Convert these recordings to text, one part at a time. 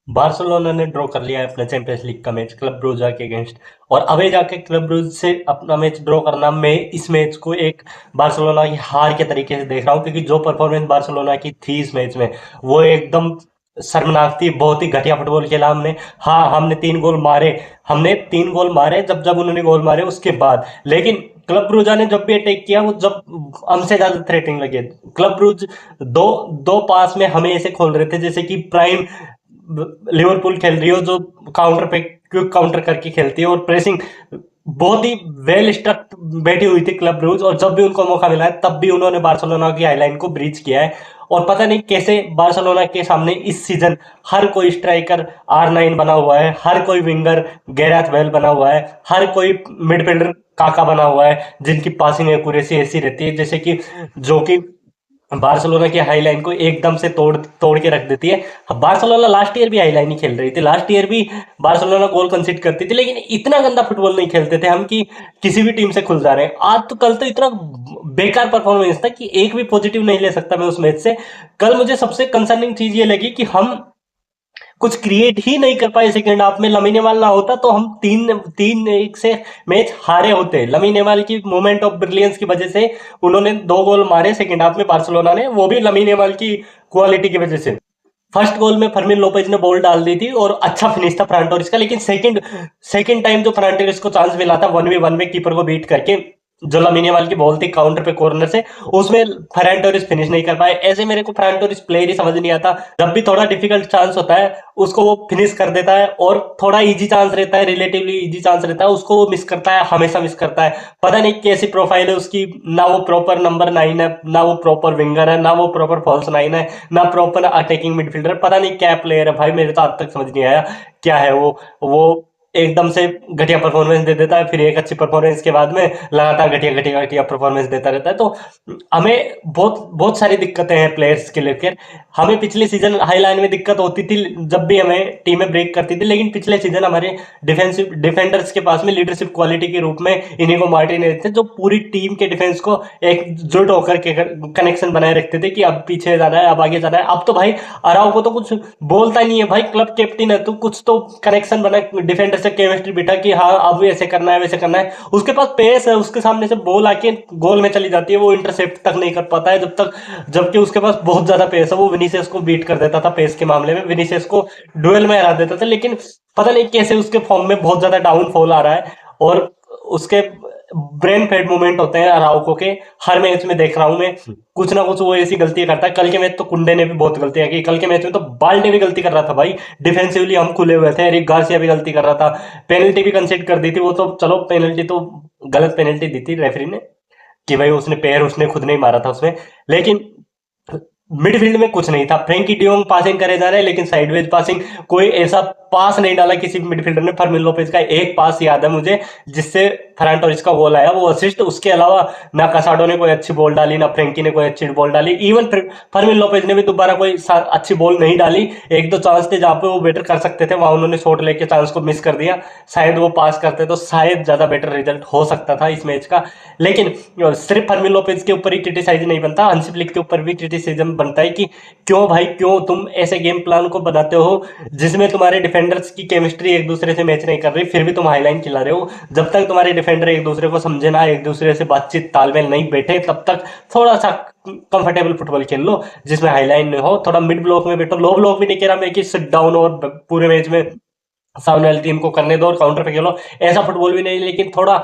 Barcelona ने draw कर लिया है अपना चैंपियंस लीग का मैच क्लब ब्रूजा के अगेंस्ट। और अबे जाके क्लब ब्रूज से अपना मैच ड्रॉ करना, मैं इस मैच को एक बार्सिलोना की हार के तरीके से देख रहा हूँ, क्योंकि जो परफॉर्मेंस बार्सिलोना की थी इस मैच में वो एकदम शर्मनाक थी। बहुत ही घटिया फुटबॉल खेला हमने। हाँ, हमने 3 गोल मारे। हमने 3 गोल मारे जब जब उन्होंने गोल मारे उसके बाद। लेकिन क्लब ब्रूजा ने जब भी अटैक किया वो जब हमसे ज्यादा थ्रेटिंग लगे। क्लब ब्रूज दो दो पास में हमें ऐसे खोल रहे थे जैसे कि प्राइम लिवरपूल खेल रही हो, जो काउंटर पे क्विक काउंटर करके खेलती है और प्रेसिंग बहुत ही वेल स्ट्रक्ट बैठी हुई थी क्लब ब्रूज। और जब भी उनको मौका मिला है तब भी उन्होंने बार्सिलोना की हाईलाइन को ब्रीच किया है। और पता नहीं कैसे बार्सिलोना के सामने इस सीजन हर कोई स्ट्राइकर R9 बना हुआ है, हर कोई विंगर गैरेथ बेल बना हुआ है, हर कोई मिडफील्डर काका बना हुआ है, जिनकी पासिंग एक्यूरेसी ऐसी रहती है जैसे कि जो कि बार्सिलोना की हाईलाइन को एकदम से तोड़ तोड़ के रख देती है। बार्सिलोना लास्ट ईयर भी हाईलाइन ही खेल रही थी, लास्ट ईयर भी बार्सिलोना गोल कंसीड करती थी, लेकिन इतना गंदा फुटबॉल नहीं खेलते थे हम कि किसी भी टीम से खुल जा रहे हैं। आज तो कल तो इतना बेकार परफॉर्मेंस था कि एक भी पॉजिटिव नहीं ले सकता मैं उस मैच से। कल मुझे सबसे कंसर्निंग चीज ये लगी कि हम कुछ क्रिएट ही नहीं कर पाए सेकंड हाफ में। लमीन यमाल ना होता तो हम 3-1 से मैच हारे होते। लमीन यमाल की मोमेंट ऑफ ब्रिलियंस की वजह से उन्होंने 2 गोल मारे सेकंड हाफ में बार्सिलोना ने, वो भी लमीन यमाल की क्वालिटी की वजह से। फर्स्ट गोल में फर्मिन लोपेज ने बॉल डाल दी थी और अच्छा फिनिश था फ्रंट टोरिस का। लेकिन सेकंड सेकंड टाइम जो फ्रंट टोरिस को चांस मिला था 1v1 में कीपर को बीट करके, जो लमीन यमाल की बॉल थी काउंटर पे कॉर्नर से, उसमें फरहान टोरिस फिनिश नहीं कर पाए। ऐसे मेरे को फरहान टोरिस प्लेयर ही समझ नहीं आता। जब भी थोड़ा डिफिकल्ट चांस होता है उसको वो फिनिश कर देता है, और थोड़ा इजी चांस रहता है, रिलेटिवली इजी चांस रहता है, उसको वो मिस करता है, हमेशा मिस करता है। पता नहीं कैसी प्रोफाइल है उसकी। ना वो प्रॉपर नंबर 9 है, ना वो प्रॉपर विंगर है, ना वो प्रॉपर फॉल्स 9 है, ना प्रॉपर अटैकिंग मिडफील्डर। पता नहीं क्या प्लेयर है भाई, मेरे तो आज तक समझ नहीं आया क्या है वो एकदम से घटिया परफॉर्मेंस दे देता है, फिर एक अच्छी परफॉर्मेंस के बाद में लगातार घटिया घटिया घटिया परफॉर्मेंस देता रहता है। तो हमें बहुत बहुत सारी दिक्कतें हैं प्लेयर्स के लेकर। हमें पिछले सीजन हाई लाइन में दिक्कत होती थी जब भी हमें टीमें ब्रेक करती थी, लेकिन पिछले सीजन हमारे डिफेंसिव डिफेंडर्स के पास में लीडरशिप क्वालिटी के रूप में इनिगो मार्टिनेज थे, जो पूरी टीम के डिफेंस को एकजुट होकर के कनेक्शन बनाए रखते थे कि अब पीछे जाना है, अब आगे जाना है। अब तो भाई अराउ को तो कुछ बोलता ही नहीं है भाई, क्लब कैप्टन है, तू कुछ तो कनेक्शन बना डिफेंडर से, केमिस्ट्री बिठा कि हाँ अब ऐसे करना है वैसे करना है। उसके पास पेस है, उसके सामने से बॉल आके गोल में चली जाती है, वो इंटरसेप्ट तक नहीं कर पाता है जब तक, जबकि उसके पास बहुत ज्यादा पेस है। वो विनीसियस को बीट कर देता था पेस के मामले में, विनीसियस को डुएल में हरा देता था। लेकिन पता नहीं कैसे उसके फॉर्म में बहुत ज्यादा डाउनफॉल आ रहा है। और उसके ब्रेन फेड मूवमेंट होते हैं अराउको के, हर मैच में देख रहा हूं मैं कुछ ना कुछ वो ऐसी गलतियां करता है। कल के मैच तो कुंडे ने भी बहुत गलतियां की, कल के मैच में तो बाल्टे भी गलती कर रहा था भाई। डिफेंसिवली हम खुले हुए थे, एरिक गार्सिया भी गलती कर रहा था, पेनल्टी भी कंसीड कर दी थी। वो तो चलो पेनल्टी तो गलत पेनल्टी दी थी रेफरी ने, कि भाई उसने पैर उसने खुद नहीं मारा था उसमें। लेकिन मिडफील्ड में कुछ नहीं था। फ्रेंकी डियोंग पासिंग करे जा रहे हैं लेकिन साइडवेज पासिंग, कोई ऐसा पास नहीं डाला किसी मिडफील्डर ने। फर्मिन लोपेज का एक पास याद है मुझे जिससे फरहान टोरिस का गोल आया, वो असिस्ट। उसके अलावा ना कसाडो ने कोई अच्छी बॉल डाली, ना फ्रेंकी ने कोई अच्छी बॉल डाली। इवन फर्मिन लोपेज ने भी दोबारा कोई अच्छी बॉल नहीं डाली। एक दो चांस थे जहां पे वो बेटर कर सकते थे, वहां उन्होंने शॉट लेके चांस को मिस कर दिया। शायद वो पास करते तो शायद ज्यादा बेटर रिजल्ट हो सकता था इस मैच का। लेकिन सिर्फ फर्मिन लोपेज के ऊपर ही क्रिटिसाइज नहीं बनता, हंसी फ्लिक के ऊपर भी क्रिटिसिज्म बनता है कि क्यों भाई, क्यों तुम ऐसे गेम प्लान को बनाते हो जिसमें तुम्हारे डिफेंडर्स की केमिस्ट्री एक दूसरे से मैच नहीं कर रही, फिर भी तुम हाईलाइन खिला रहे हो। जब तक तुम्हारे डिफेंडर एक दूसरे को समझे ना, एक दूसरे से बातचीत तालमेल नहीं बैठे, तब तक थोड़ा सा कंफर्टेबल फुटबॉल खेल लो जिसमें हाईलाइन नहीं हो। थोड़ा मिड ब्लॉक में बैठो, लो ब्लॉक भी नहीं कह रहा मैं कि सिट डाउन और पूरे मैच में सामने वाली टीम को करने दो और काउंटर पे खेलो, ऐसा फुटबॉल भी नहीं। लेकिन थोड़ा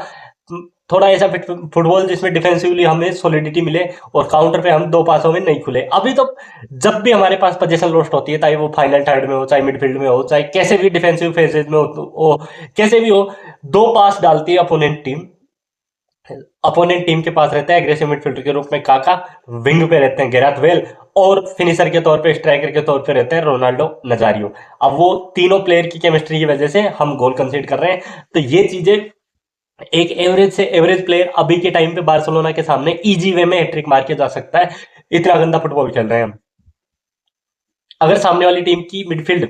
थोड़ा ऐसा फुटबॉल जिसमें डिफेंसिवली हमें सॉलिडिटी मिले और काउंटर पे हम 2 पासों में नहीं खुले। अभी तो जब भी हमारे पास पोजीशन लॉस्ट होती है, चाहे वो फाइनल थर्ड में हो, चाहे मिडफील्ड में हो, चाहे कैसे भी डिफेंसिव फेजेज में हो कैसे भी हो, 2 पास डालती है अपोनेंट टीम। अपोनेंट टीम के पास रहता है एग्रेसिव मिडफील्डर के रूप में काका, विंग पे रहते हैं गेराथ वेल, और फिनिशर के तौर पे, स्ट्राइकर के तौर पे रहते हैं रोनाल्डो नजारियो। अब वो तीनों प्लेयर की केमिस्ट्री की वजह से हम गोल कंसीड कर रहे हैं। तो ये चीजें, एक एवरेज से एवरेज प्लेयर अभी के टाइम पे बार्सिलोना के सामने इजी वे में हैट्रिक मार के जा सकता है। इतना गंदा फुटबॉल खेल रहे हैं हम। अगर सामने वाली टीम की मिडफील्ड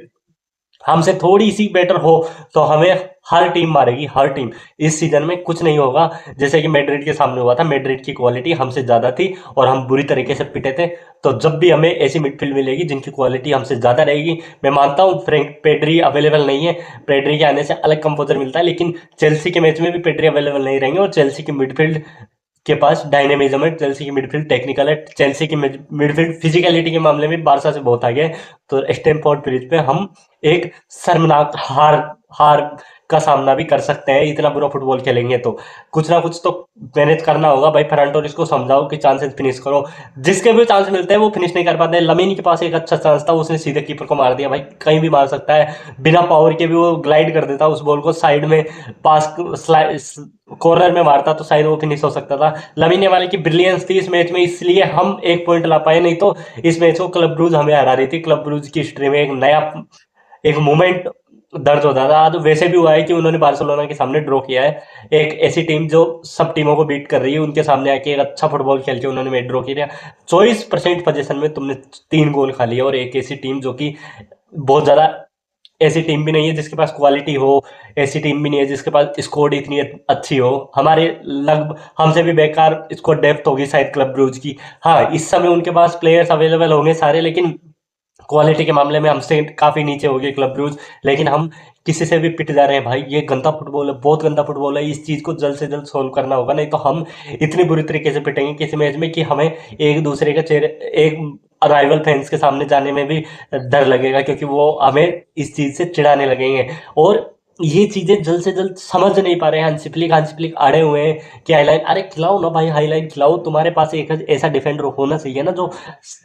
हमसे थोड़ी सी बेटर हो तो हमें हर टीम मारेगी, हर टीम। इस सीजन में कुछ नहीं होगा जैसे कि मैड्रिड के सामने हुआ था। मैड्रिड की क्वालिटी हमसे ज़्यादा थी और हम बुरी तरीके से पिटे थे। तो जब भी हमें ऐसी मिडफील्ड मिलेगी जिनकी क्वालिटी हमसे ज़्यादा रहेगी, मैं मानता हूँ फ्रैंक पेड्री अवेलेबल नहीं है, पेड्री के आने से अलग कंपोजर मिलता है, लेकिन चेल्सी के मैच में भी पेड्री अवेलेबल नहीं रहेंगे। और चेल्सी की मिडफील्ड के पास डायनेमिज्म है, चेल्सी की मिडफील्ड टेक्निकल है, चेल्सी की मिडफील्ड फिजिकलिटी के मामले में बारसा से बहुत आगे है। तो स्टैमफोर्ड ब्रिज पे हम एक शर्मनाक हार हार का सामना भी कर सकते हैं। इतना बुरा फुटबॉल खेलेंगे तो कुछ ना कुछ तो मैनेज करना होगा भाई। फरहान टोरेस को समझाओ कि चांसेस फिनिश करो, जिसके भी चांस मिलते हैं वो फिनिश नहीं कर पाते। लमीन के पास एक अच्छा चांस था, उसने सीधे कीपर को मार दिया। भाई कहीं भी मार सकता है, बिना पावर के भी वो ग्लाइड कर देता उस बॉल को साइड में, पास कॉर्नर में मारता तो शायद वो फिनिश हो सकता था। लमीन यमाल की ब्रिलियंस थी इस मैच में, इसलिए हम एक पॉइंट ला पाए, नहीं तो इस मैच को क्लब ब्रूज हमें हरा रही थी। क्लब ब्रूज की हिस्ट्री में एक नया एक मोमेंट दर्ज होता था। तो वैसे भी हुआ है कि उन्होंने बार्सिलोना के सामने ड्रॉ किया है। एक ऐसी टीम जो सब टीमों को बीट कर रही है, उनके सामने आके एक अच्छा फुटबॉल खेल के उन्होंने मैच ड्रॉ किया। 24% पोजीशन में तुमने 3 गोल खा लिया, और एक ऐसी टीम जो कि बहुत ज़्यादा ऐसी टीम भी नहीं है जिसके पास क्वालिटी हो, ऐसी टीम भी नहीं है जिसके पास स्कोर इतनी अच्छी हो। हमारे लगभग हमसे भी बेकार स्कोर डेप्थ होगी शायद क्लब ब्रूज की। हाँ, इस समय उनके पास प्लेयर्स अवेलेबल होंगे सारे, लेकिन क्वालिटी के मामले में हमसे काफ़ी नीचे हो गए क्लब ब्रूज। लेकिन हम किसी से भी पिट जा रहे हैं भाई, ये गंदा फुटबॉल है, बहुत गंदा फुटबॉल है। इस चीज़ को जल्द से जल्द सोल्व करना होगा, नहीं तो हम इतनी बुरी तरीके से पिटेंगे किसी मैच में कि हमें एक दूसरे के चेहरे, एक राइवल फैंस के सामने जाने में भी डर लगेगा, क्योंकि वो हमें इस चीज़ से चिढ़ाने लगेंगे। और ये चीज़ें जल्द से जल्द समझ नहीं पा रहे हैं। हांसी फ्लिक अड़े हुए हैं कि हाईलाइन, अरे खिलाओ ना भाई, हाईलाइन खिलाओ। तुम्हारे पास एक ऐसा डिफेंडर होना चाहिए ना जो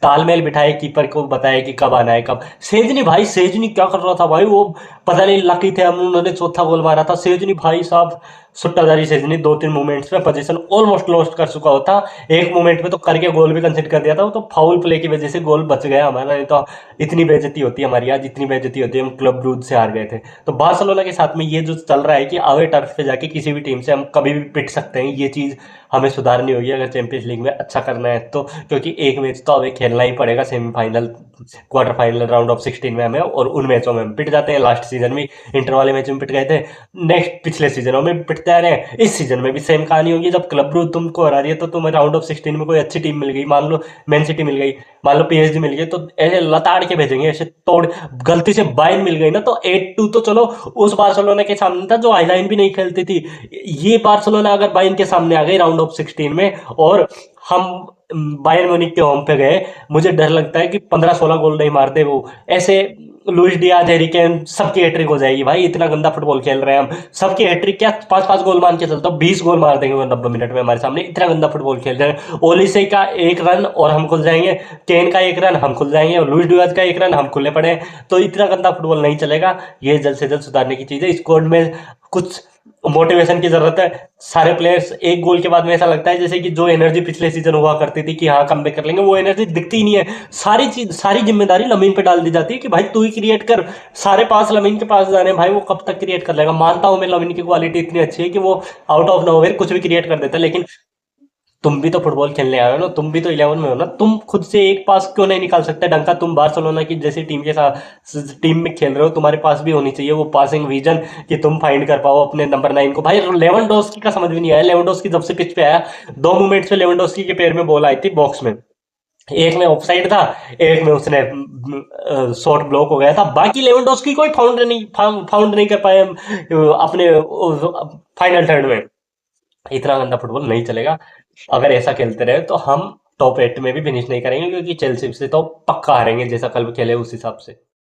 तालमेल बिठाए, कीपर को बताए कि कब आना है कब। सेजनी भाई, सेजनी क्या कर रहा था भाई, वो पता नहीं लकी थे हम, उन्होंने चौथा गोल मारा था। सेजनी भाई साहब सुट्टाधारी सेजनी 2-3 मूवमेंट्स में पोजीशन ऑलमोस्ट लॉस्ट कर चुका होता। एक मूवमेंट में तो करके गोल भी कंसिडर कर दिया था, वो तो फाउल प्ले की वजह से गोल बच गया हमारा, नहीं तो इतनी बेइज्जती होती है हमारी आज, इतनी बेइज्जती होती है, हम क्लब ब्रूज से हार गए थे। तो बार्सिलोना के साथ में ये जो चल रहा है कि अवे टर्फ पे जाके किसी भी टीम से हम कभी भी पिट सकते हैं, ये चीज़ हमें सुधारनी होगी अगर चैंपियंस लीग में अच्छा करना है तो। क्योंकि एक मैच तो हमें खेलना ही पड़ेगा, semifinal, quarter final, round of 16 में हमें, और उन मैचों में हम पिट जाते हैं। लास्ट सीजन में इंटर वाले मैच में पिट गए थे, नेक्स्ट पिछले सीजनों में पिटते आ रहे हैं, इस सीजन में भी सेम कहानी होगी। जब क्लब ब्रूज तुमको हरा रही है तो तुम्हें राउंड ऑफ 16 में कोई अच्छी टीम मिल गई, मान लो मैन सिटी मिल गई, मान लो पीएसजी मिल गई, तो ऐसे लताड़ के भेजेंगे, ऐसे तोड़। गलती से बायर्न मिल गई ना तो 8-2 तो चलो उस बार्सिलोना के सामने था जो हाईलाइन भी नहीं खेलती थी। ये बार्सिलोना अगर बायर्न के सामने आ गई राउंड ऑफ 16 में, और हम बायर्न म्यूनिख के होम पे गए, मुझे डर लगता है कि 15-16 गोल नहीं मारते वो। ऐसे लुइस डियाज, हैरी केन, सबकी हैट्रिक हो जाएगी भाई, इतना गंदा फुटबॉल खेल रहे हैं हम। सबकी हैट्रिक क्या, 5-5 गोल मान के चलता हूँ, 20 गोल मार देंगे वो 90 मिनट में हमारे सामने, इतना गंदा फुटबॉल खेल रहे हैं। ओलिसे का एक रन और हम खुल जाएंगे, केन का एक रन हम खुल जाएंगे, और लुइस डियाज का एक रन हम खुले पड़े हैं। तो इतना गंदा फुटबॉल नहीं चलेगा, ये जल्द से जल्द सुधारने की चीज़ है। स्क्वाड में कुछ मोटिवेशन की जरूरत है। सारे प्लेयर्स एक गोल के बाद में ऐसा लगता है जैसे कि जो एनर्जी पिछले सीजन हुआ करती थी कि हाँ कमबैक कर लेंगे, वो एनर्जी दिखती ही नहीं है। सारी चीज, सारी जिम्मेदारी लमीन पे डाल दी जाती है कि भाई तू ही क्रिएट कर, सारे पास लमीन के पास जाने, भाई वो कब तक क्रिएट कर लेगा। मानता हूं मैं लमीन की क्वालिटी इतनी अच्छी है कि वो आउट ऑफ नोवेयर कुछ भी क्रिएट कर देता है, लेकिन तुम भी तो फुटबॉल खेलने आए हो ना, तुम भी तो 11 में हो ना, तुम खुद से एक पास क्यों नहीं निकाल सकते ढंग का। तुम बार्सिलोना की जैसी टीम के साथ टीम में खेल रहे हो, तुम्हारे पास भी होनी चाहिए वो पासिंग विजन कि तुम फाइंड कर पाओ अपने नंबर 9 को। भाई लेवेंडोस्की का समझ भी नहीं आया, लेवेंडोस्की जब से पिच पे आया 2 मूवमेंट्स में लेवेंडोस्की के पैर में बॉल आई थी बॉक्स में, एक में ऑफसाइड था, एक में उसने शॉट ब्लॉक हो गया था। बाकी लेवेंडोस्की कोई फाउंड नहीं कर पाए अपने फाइनल थर्ड में। इतना गंदा फुटबॉल नहीं चलेगा। अगर ऐसा खेलते रहे तो हम टॉप 8 में भी फिनिश नहीं करेंगे, क्योंकि चेल्सी से तो पक्का हारेंगे जैसा कल खेले उस हिसाब से।